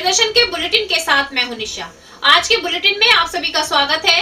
प्रदर्शन के बुलेटिन के साथ मैं हूं निशा। आज के बुलेटिन में आप सभी का स्वागत है।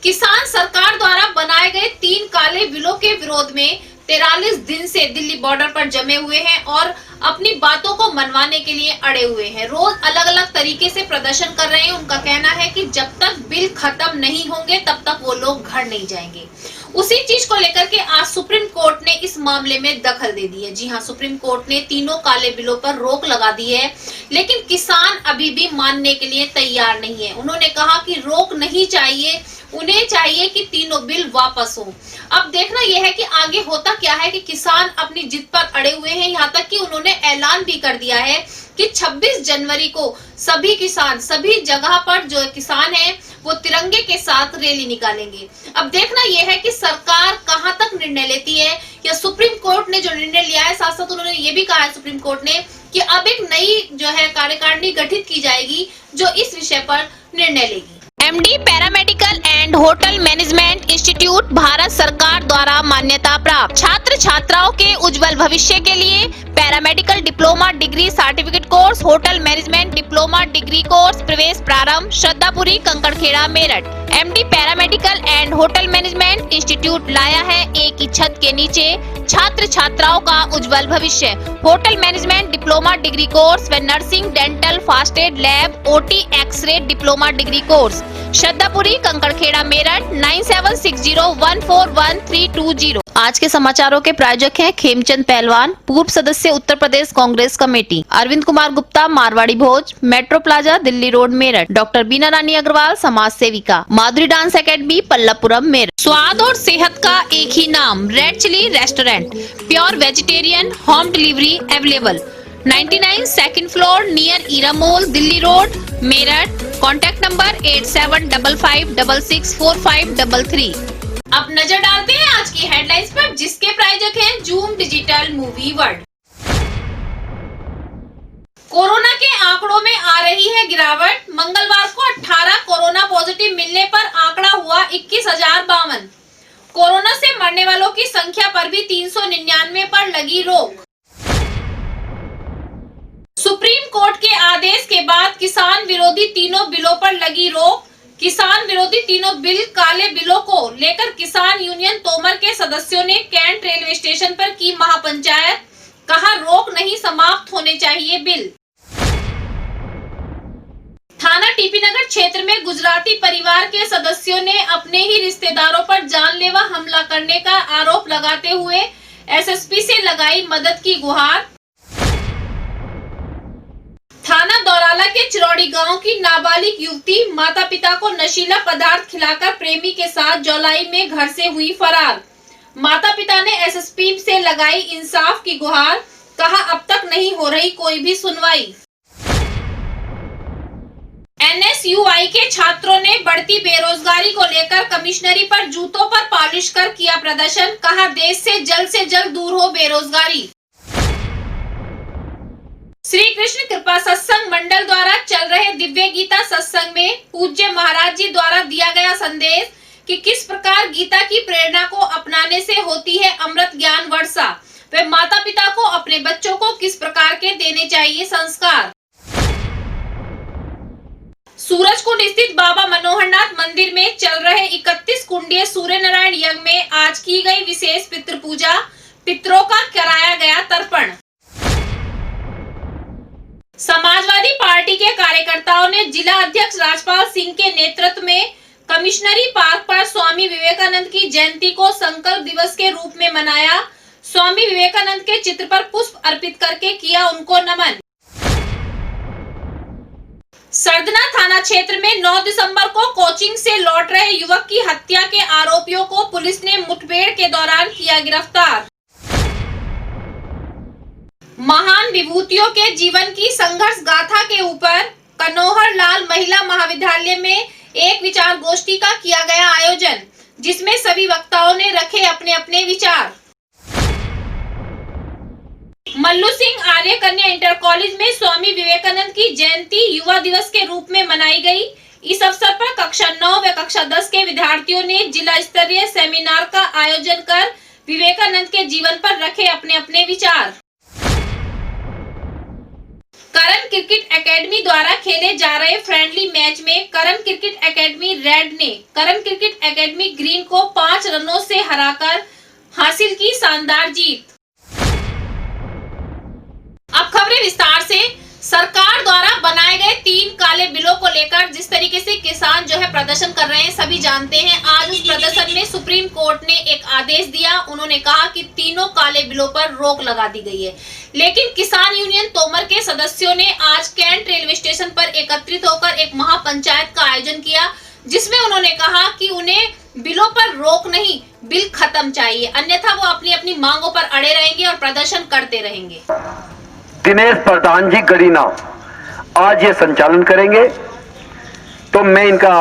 किसान सरकार द्वारा बनाए गए 3 काले बिलों के विरोध में 43 दिन से दिल्ली बॉर्डर पर जमे हुए हैं और अपनी बातों को मनवाने के लिए अड़े हुए हैं। रोज अलग अलग तरीके से प्रदर्शन कर रहे हैं। उनका कहना है कि जब तक बिल खत्म नहीं होंगे तब तक वो लोग घर नहीं जाएंगे। उसी चीज को लेकर के आज सुप्रीम कोर्ट ने इस मामले में दखल दे दी है। जी हाँ, सुप्रीम कोर्ट ने तीनों काले बिलों पर रोक लगा दी है, लेकिन किसान अभी भी मानने के लिए तैयार नहीं है। उन्होंने कहा कि रोक नहीं चाहिए, उन्हें चाहिए कि तीनों बिल वापस हो। अब देखना यह है कि आगे होता क्या है कि किसान अपनी जिद पर अड़े हुए हैं। यहाँ तक कि उन्होंने ऐलान भी कर दिया है कि 26 जनवरी को सभी किसान सभी जगह पर जो किसान हैं वो तिरंगे के साथ रैली निकालेंगे। अब देखना यह है कि सरकार कहां तक निर्णय लेती है या सुप्रीम कोर्ट ने जो निर्णय लिया है, साथ साथ उन्होंने ये भी कहा है सुप्रीम कोर्ट ने कि अब एक नई जो है कार्यकारिणी गठित की जाएगी जो इस विषय पर निर्णय लेगी। MD paramedical and hotel management institute Bharat सरकार द्वारा मान्यता प्राप्त। छात्र छात्राओं के उज्जवल भविष्य के लिए paramedical diploma degree certificate course, hotel management diploma degree course प्रवेश प्रारंभ। Shraddhapuri, Kankarkheda, Meerut. MD paramedical and hotel management institute लाया है एक ही छत के नीचे छात्र छात्राओं का उज्जवल भविष्य। Hotel management diploma degree course व nursing, dental, first aid, lab, OT, x ray diploma degree course. Shraddhapuri, Kankarkheda, Meerut. 9760141320। आज के समाचारों के प्रायोजक हैं खेमचंद पहलवान, पूर्व सदस्य Uttar Pradesh Congress committee. Arvind Kumar Gupta, Marwari Bhoj, metro plaza, Delhi road, Meerut. Doctor Beena Rani Agarwal, समाज सेविका। Madhuri dance academy, Pallavpuram, Meerut. स्वाद और सेहत का एक ही नाम, red chilli restaurant. Pure vegetarian, home delivery available. 99 second floor near Era mall, Delhi road, Meerut. Contact number 8755664533। अब नजर डालते हैं आज की हेडलाइंस पर, जिसके प्रायोजक हैं zoom digital movie world. Corona के आंकड़ों में आ रही है गिरावट। मंगलवार को 18 कोरोना पॉजिटिव मिलने पर आंकड़ा हुआ 21,052। कोरोना से मरने वालों की संख्या पर भी 399 पर लगी रोक। सुप्रीम कोर्ट के आदेश के बाद किसान विरोधी तीनों बिलों पर लगी रोक। किसान विरोधी तीनों बिल काले बिलों को लेकर किसान यूनियन तोमर के सदस्यों ने कैंट रेलवे स्टेशन पर की महापंचायत। कहा रोक नहीं, समाप्त होने चाहिए बिल। थाना टीपी नगर क्षेत्र में गुजराती परिवार के सदस्यों ने अपने ही रिश्तेदारों पर जानलेवा हमला करने का आरोप लगाते हुए एसएसपी से लगाई मदद की गुहार। थाना दौराला के चिरौड़ी गांव की नाबालिग युवती माता पिता को नशीला पदार्थ खिलाकर प्रेमी के साथ जौलाई में घर से हुई फरार। माता पिता ने एसएसपी से लगाई इंसाफ की गुहार। कहा अब तक नहीं हो रही कोई भी सुनवाई। एनएसयूआई के छात्रों ने बढ़ती बेरोजगारी को लेकर कमिश्नरी पर जूतों पर पॉलिश कर किया प्रदर्शन। कहा देश से जल्द दूर हो बेरोजगारी। श्री कृष्ण कृपा सत्संग मंडल द्वारा चल रहे दिव्य गीता सत्संग में पूज्य महाराज जी द्वारा दिया गया संदेश कि किस प्रकार गीता की प्रेरणा को अपनाने से होती है अमृत ज्ञान वर्षा, वे माता पिता को अपने बच्चों को किस प्रकार के देने चाहिए संस्कार। सूरजकुंड स्थित बाबा मनोहरनाथ मंदिर में चल रहे 31 कुंडीय सूर्य नारायण यज्ञ में आज की गई विशेष पितृ पूजा। पितरों का कराया गया तर्पण। समाजवादी पार्टी के कार्यकर्ताओं ने जिला अध्यक्ष राजपाल सिंह के नेतृत्व में कमिश्नरी पार्क पर स्वामी विवेकानंद की जयंती को संकल्प दिवस के रूप में मनाया। स्वामी विवेकानंद के चित्र पर पुष्प अर्पित करके किया उनको नमन। सरदना थाना क्षेत्र में 9 दिसंबर को कोचिंग से लौट रहे युवक की हत्या के आरोपियों को पुलिस ने मुठभेड़ के दौरान किया गिरफ्तार। महान विभूतियों के जीवन की संघर्ष गाथा के ऊपर कनोहर लाल महिला महाविद्यालय में एक विचार गोष्ठी का किया गया आयोजन, जिसमें सभी वक्ताओं ने रखे अपने अपने विचार। मल्लू सिंह आर्य कन्या इंटर कॉलेज में स्वामी विवेकानंद की जयंती युवा दिवस के रूप में मनाई गई। इस अवसर पर कक्षा 9 व कक्षा 10 के विद्यार्थियों ने जिला स्तरीय सेमिनार का आयोजन कर विवेकानंद के जीवन पर रखे अपने अपने विचार। करण क्रिकेट एकेडमी द्वारा खेले जा रहे फ्रेंडली मैच में करण क्रिकेट एकेडमी रेड ने करण क्रिकेट एकेडमी ग्रीन को 5 रनों से हराकर हासिल की शानदार जीत। अब खबरें विस्तार से। सरकार द्वारा बनाए गए 3 काले बिलों को लेकर जिस तरीके से किसान जो है प्रदर्शन कर रहे हैं, सभी जानते हैं। आज उस प्रदर्शन में सुप्रीम कोर्ट ने एक आदेश दिया। उन्होंने कहा कि तीनों काले बिलों पर रोक लगा दी गई है। लेकिन किसान यूनियन तोमर के सदस्यों ने आज कैंट रेलवे स्टेशन पर एकत्रित होकर एक महापंचायत का आयोजन किया, जिसमें उन्होंने कहा कि उन्हें बिलों पर रोक नहीं, बिल खत्म चाहिए, अन्यथा वो अपनी अपनी मांगों पर अड़े रहेंगे और प्रदर्शन करते रहेंगे। दिनेश प्रधान जी गरीना आज ये संचालन करेंगे, तो मैं इनका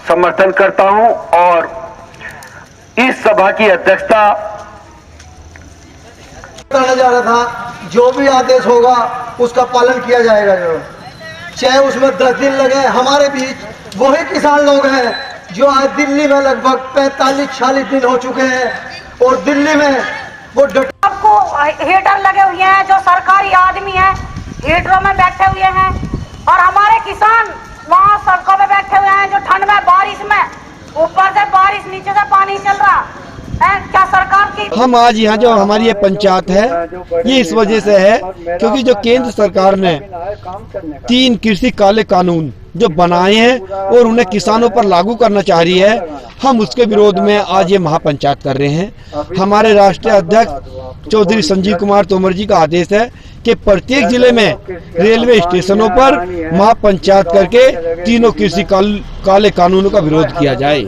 समर्थन करता हूं और इस सभा की अध्यक्षता करने जा रहा था। जो भी आदेश होगा उसका पालन किया जाएगा, चाहे उसमें 10 दिन लगे। हमारे बीच वही किसान लोग हैं जो आज दिल्ली में लगभग 45-46 दिन हो चुके हैं और दिल्ली में वो आपको हीटर लगे हुए हैं, जो सरकारी आदमी हैं हीटरों में बैठे हुए हैं, और हमारे किसान वहाँ सड़कों पे बैठे हुए हैं, जो ठंड में बारिश में ऊपर से बारिश नीचे से पानी चल रहा है। क्या सरकार की हम आज यहाँ जो हमारी ये पंचायत है ये इस वजह से है क्योंकि जो केंद्र सरकार ने 3 कृषि काले कानून जो बनाए हैं और उन्हें किसानों पर लागू करना चाह रही है, हम उसके विरोध में आज ये महापंचायत कर रहे हैं। हमारे राष्ट्रीय अध्यक्ष चौधरी संजीव कुमार तोमर जी का आदेश है कि प्रत्येक जिले में रेलवे स्टेशनों पर महापंचायत करके तीनों कृषि काले कानूनों का विरोध किया जाए।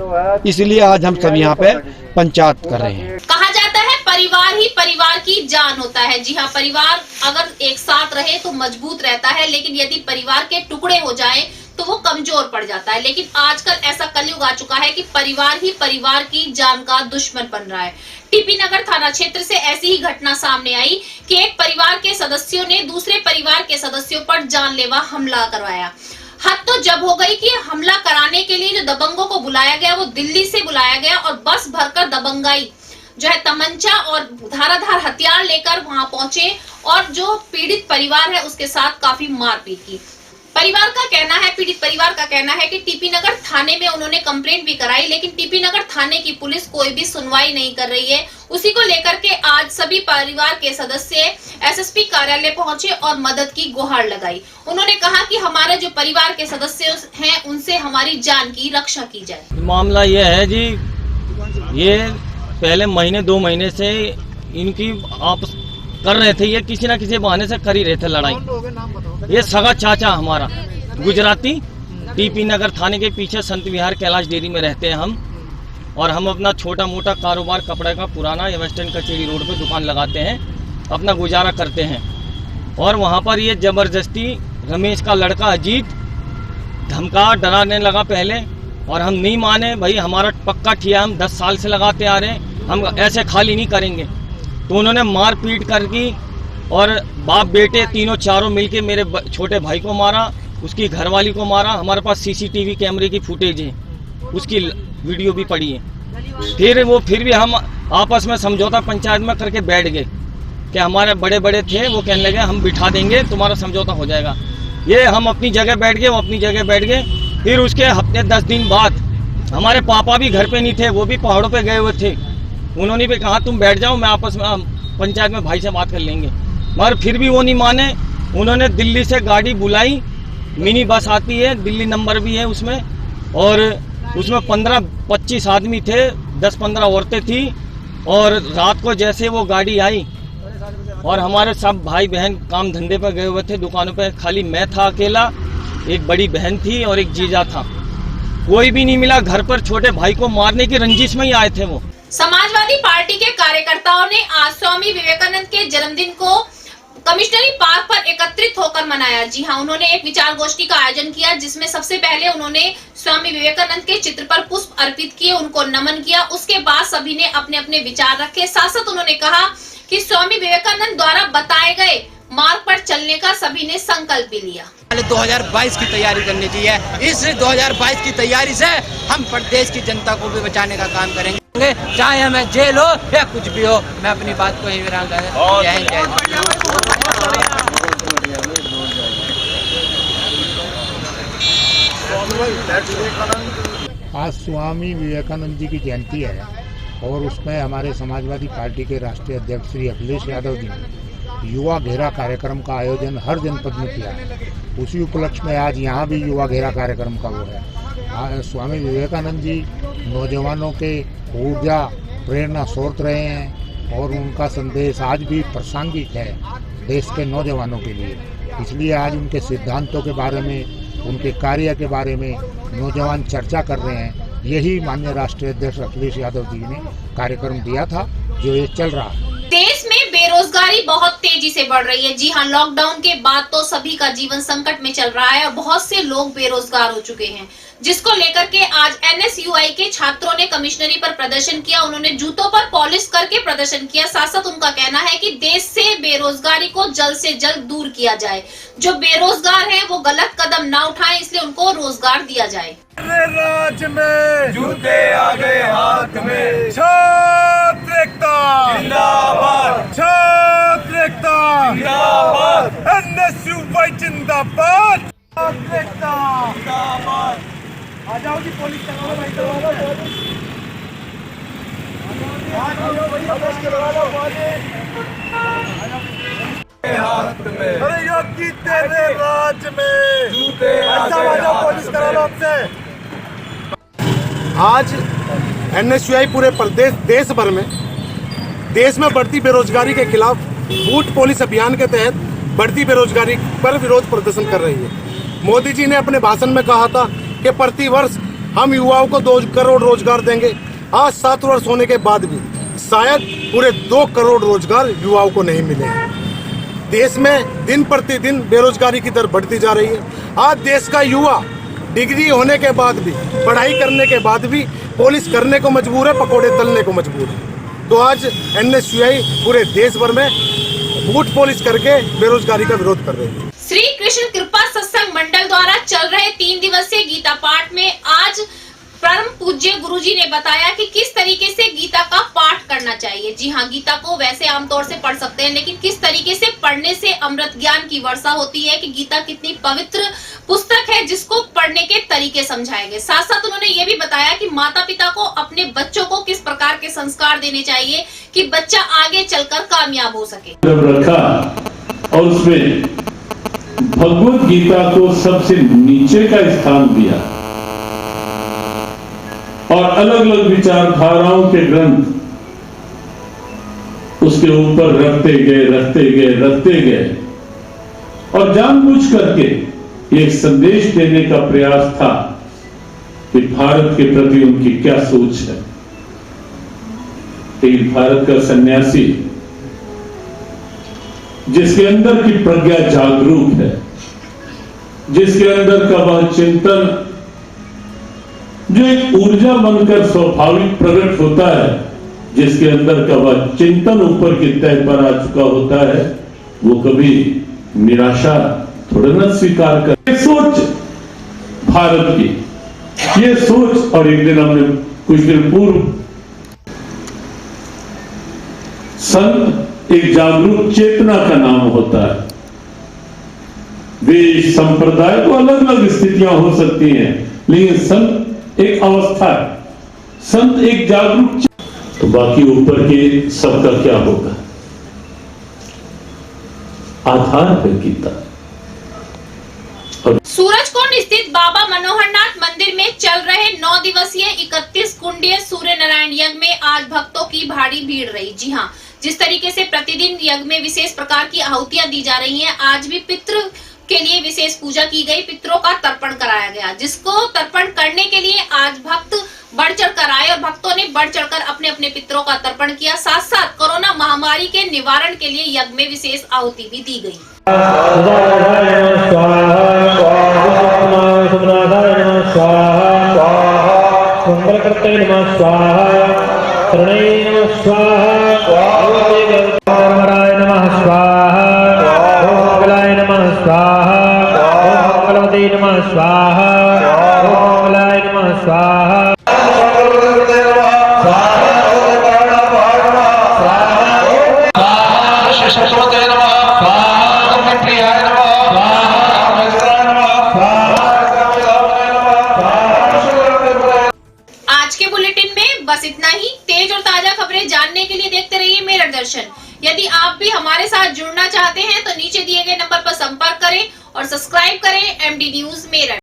इसलिए आज हम सब यहाँ पे पंचायत कर रहे हैं। कहा जाता है परिवार ही परिवार की जान होता है। जी हाँ, परिवार अगर एक साथ रहे तो मजबूत रहता है, लेकिन यदि परिवार के टुकड़े हो जाएं तो वो कमजोर पड़ जाता है। लेकिन आजकल ऐसा कलयुग आ चुका है कि परिवार ही परिवार की जान का दुश्मन बन रहा है। टीपी नगर थाना क्षेत्र से ऐसी ही घटना सामने आई कि एक परिवार के सदस्यों ने दूसरे परिवार के सदस्यों पर जानलेवा हमला करवाया। हद तो जब हो गई कि हमला कराने के लिए जो दबंगों को बुलाया गया वो दिल्ली से बुलाया गया और बस भरकर दबंगाई जो है तमंचा और धाराधार हथियार लेकर वहां पहुंचे और जो पीड़ित परिवार है उसके साथ काफी मारपीट की। परिवार का कहना है, पीड़ित परिवार का कहना है कि टीपी नगर थाने में उन्होंने कंप्लेंट भी कराई, लेकिन टीपी नगर थाने की पुलिस कोई भी सुनवाई नहीं कर रही है। उसी को लेकर के आज सभी परिवार के सदस्य एसएसपी कार्यालय पहुंचे और मदद की गुहार लगाई। उन्होंने कहा कि हमारे जो परिवार के सदस्य हैं उनसे हमारी जान की रक्षा की जाए। मामला ये है जी, ये पहले महीने 2 महीने से इनकी आपस कर रहे थे, ये किसी न किसी बहाने से कर ही रहे थे लड़ाई। ये सगा चाचा हमारा गुजराती टीपी नगर थाने के पीछे संत विहार कैलाश डेयरी में रहते हैं हम, और हम अपना छोटा मोटा कारोबार कपड़े का पुराना या वेस्टर्न कचेरी रोड पे दुकान लगाते हैं, अपना गुजारा करते हैं। और वहाँ पर ये ज़बरदस्ती रमेश का लड़का अजीत धमका डराने लगा पहले, और हम नहीं माने। भाई हमारा पक्का ठिया, हम 10 साल से लगाते आ रहे हैं, हम ऐसे खाली नहीं करेंगे। तो उन्होंने मार पीट करके और बाप बेटे तीनों चारों मिलके मेरे छोटे भाई को मारा, उसकी घरवाली को मारा। हमारे पास सीसीटीवी कैमरे की फुटेज है, उसकी वीडियो भी पड़ी है। फिर भी हम आपस में समझौता पंचायत में करके बैठ गए कि हमारे बड़े बड़े थे, वो कहने लगे हम बिठा देंगे, तुम्हारा समझौता हो जाएगा। ये हम अपनी जगह बैठ गए, वो अपनी जगह बैठ गए। फिर उसके हफ्ते 10 दिन बाद हमारे पापा भी घर पे नहीं थे, वो भी पहाड़ों पे गए हुए थे। उन्होंने भी कहा तुम बैठ जाओ, मैं आपस में पंचायत में भाई से बात कर लेंगे, मगर फिर भी वो नहीं माने। उन्होंने दिल्ली से गाड़ी बुलाई, मिनी बस आती है, दिल्ली नंबर भी है उसमें, और उसमें 15-25 आदमी थे, 10-15 औरतें थी। और रात को जैसे वो गाड़ी आई और हमारे सब भाई बहन काम धंधे पर गए हुए थे दुकानों पे, खाली मैं था अकेला, एक बड़ी बहन थी और एक जीजा था, कोई भी नहीं मिला। घर पर छोटे भाई को मारने की रंजिश में ही आए थे वो। समाजवादी पार्टी के कार्यकर्ताओं ने आज स्वामी विवेकानंद के जन्मदिन को कमिश्नरी पार्क पर एकत्रित होकर मनाया। जी हाँ, उन्होंने एक विचार गोष्ठी का आयोजन किया, जिसमें सबसे पहले उन्होंने स्वामी विवेकानंद के चित्र पर पुष्प अर्पित किए, उनको नमन किया। उसके बाद सभी ने अपने अपने विचार रखे। साथ साथ उन्होंने कहा कि स्वामी विवेकानंद द्वारा बताए गए मार्ग पर चलने का सभी ने संकल्प भी लिया। 2022 की तैयारी करनी चाहिए। इस 2022 की तैयारी से हम प्रदेश की जनता को भी बचाने का काम करेंगे, चाहे हमें जेल हो या कुछ भी हो। मैं अपनी बात को यही विराम कर आज स्वामी विवेकानंद जी की जयंती है और उसमें हमारे समाजवादी पार्टी के राष्ट्रीय अध्यक्ष श्री अखिलेश यादव जी ने युवा घेरा कार्यक्रम का आयोजन हर जनपद में किया है। उसी उपलक्ष्य में आज यहाँ भी युवा घेरा कार्यक्रम का वो है। स्वामी विवेकानंद जी नौजवानों के ऊर्जा प्रेरणा स्रोत रहे हैं और उनका संदेश आज भी प्रासंगिक है देश के नौजवानों के लिए। इसलिए आज उनके सिद्धांतों के बारे में, उनके कार्य के बारे में नौजवान चर्चा कर रहे हैं। यही माननीय राष्ट्रीय अध्यक्ष अखिलेश यादव जी ने कार्यक्रम दिया था जो ये चल रहा है। देश में बेरोजगारी बहुत तेजी से बढ़ रही है। जी हाँ, लॉकडाउन के बाद तो सभी का जीवन संकट में चल रहा है और बहुत से लोग बेरोजगार हो चुके हैं, जिसको लेकर के आज NSUI के छात्रों ने कमिश्नरी पर प्रदर्शन किया। उन्होंने जूतों पर पॉलिश करके प्रदर्शन किया। साथ साथ उनका कहना है कि देश से बेरोजगारी को जल्द से जल्द दूर किया जाए। जो बेरोजगार हैं वो गलत कदम ना उठाएं, इसलिए उनको रोजगार दिया जाए। राज में जूते आ गए हाथ में, छात्र एकता जिंदाबाद, छात्र एकता जिंदाबाद, NSUI जिंदाबाद, छात्र एकता जिंदाबाद। आ जाओ जी, पुलिस करवा लो भाई, करवा लो। हाथ में, अरे योगी तेरे राज में जूते आ जाओ, पुलिस करा लो हमसे। आज NSUI पूरे प्रदेश देश भर में देश में बढ़ती बेरोजगारी के खिलाफ बूट पुलिस अभियान के तहत बढ़ती बेरोजगारी पर विरोध प्रदर्शन कर रही है। मोदी जी ने अपने भाषण में कहा था कि प्रति वर्ष हम युवाओं को 2 करोड़ रोजगार देंगे। आज 7 वर्ष होने के बाद भी शायद पूरे 2 करोड़ रोजगार युवाओं को नहीं मिले हैं। देश में दिन प्रतिदिन बेरोजगारी की दर बढ़ती जा रही है। आज देश का युवा डिग्री होने के बाद भी, पढ़ाई करने के बाद भी पुलिस करने को मजबूर है, पकौड़े तलने को मजबूर है। तो आज NSUI पूरे देश भर में बूट पुलिस करके बेरोजगारी का विरोध कर रही है। श्री कृष्ण कृपा सत्संग मंडल द्वारा चल रहे 3 दिवसीय गीता पाठ में आज परम पूज्य गुरुजी ने बताया कि किस तरीके से गीता का पाठ करना चाहिए। जी हाँ, गीता को वैसे आमतौर से पढ़ सकते हैं, लेकिन किस तरीके से पढ़ने से अमृत ज्ञान की वर्षा होती है, कि गीता कितनी पवित्र पुस्तक है जिसको पढ़ने के तरीके समझाए गए। साथ साथ उन्होंने ये भी बताया कि माता पिता को अपने बच्चों को किस प्रकार के संस्कार देने चाहिए कि बच्चा आगे चलकर कामयाब हो सके। रखा और उसमें भगवत गीता को सबसे नीचे का स्थान दिया और अलग अलग विचारधाराओं के ग्रंथ उसके ऊपर रखते गए और जानबूझ करके एक संदेश देने का प्रयास था कि भारत के प्रति उनकी क्या सोच है। लेकिन भारत का सन्यासी जिसके अंदर की प्रज्ञा जागरूक है, जिसके अंदर का वह चिंतन जो एक ऊर्जा बनकर स्वाभाविक प्रकट होता है, जिसके अंदर का वह चिंतन ऊपर की तह पर आ चुका होता है, वो कभी निराशा थोड़ा न स्वीकार कर। सोच भारत की ये सोच, और एक दिन हमने कुछ दिन पूर्व संत एक जागरूक चेतना का नाम होता है। देश संप्रदाय को अलग अलग स्थितियां हो सकती हैं, लेकिन संत एक अवस्था है, संत एक जागरूक। तो बाकी ऊपर के सबका क्या होगा? आधार है गीता। सूरजकुंड स्थित बाबा मनोहरनाथ मंदिर में चल रहे 9 दिवसीय 31 कुंडीय सूर्य नारायण यज्ञ में आज भक्तों की भारी भीड़ रही। जी हाँ, जिस तरीके से प्रतिदिन यज्ञ में विशेष प्रकार की आहुतियां दी जा रही हैं, आज भी पितृ के लिए विशेष पूजा की गई, पितरों का तर्पण कराया गया, जिसको तर्पण करने के लिए आज भक्त बढ़ चढ़कर आए और भक्तों ने बढ़ चढ़कर अपने अपने पितरों का तर्पण किया। साथ साथ कोरोना महामारी के निवारण के लिए यज्ञ में विशेष आहुति भी दी गई। बुलेटिन में बस इतना ही। तेज और ताजा खबरें जानने के लिए देखते रहिए मेरठ दर्शन। यदि आप भी हमारे साथ जुड़ना चाहते हैं तो नीचे दिए गए नंबर पर संपर्क करें और सब्सक्राइब करें MD न्यूज मेरठ।